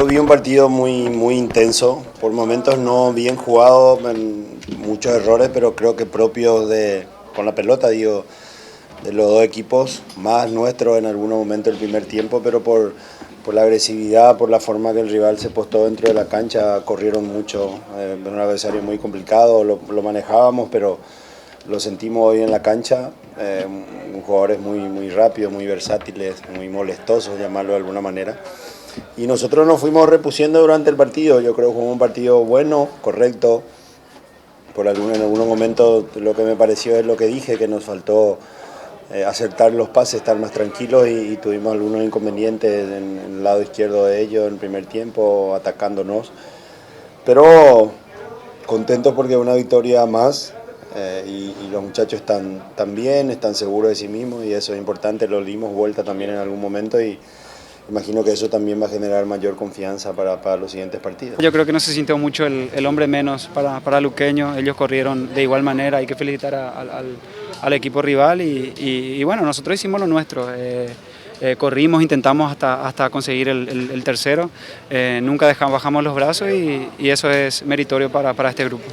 Yo vi un partido muy intenso, por momentos no bien jugado, muchos errores, pero creo que propios con la pelota, digo, de los dos equipos, más nuestro en algunos momentos del primer tiempo, pero por la agresividad, por la forma que el rival se postó dentro de la cancha, corrieron mucho, era un adversario muy complicado, lo manejábamos, pero lo sentimos hoy en la cancha, jugadores muy rápidos, muy versátiles, muy molestosos, llamarlo de alguna manera. Y nosotros nos fuimos repusiendo durante el partido, yo creo que fue un partido bueno, correcto. En algunos momentos lo que me pareció es lo que dije, que nos faltó acertar los pases, estar más tranquilos y tuvimos algunos inconvenientes en el lado izquierdo de ellos en el primer tiempo, atacándonos. Pero contentos porque es una victoria más y los muchachos están bien, están seguros de sí mismos y eso es importante, lo dimos vuelta también en algún momento y imagino que eso también va a generar mayor confianza para los siguientes partidos. Yo creo que no se sintió mucho el hombre menos para Luqueño, ellos corrieron de igual manera, hay que felicitar al equipo rival y bueno, nosotros hicimos lo nuestro. Corrimos, intentamos hasta conseguir el tercero, nunca bajamos los brazos y eso es meritorio para este grupo.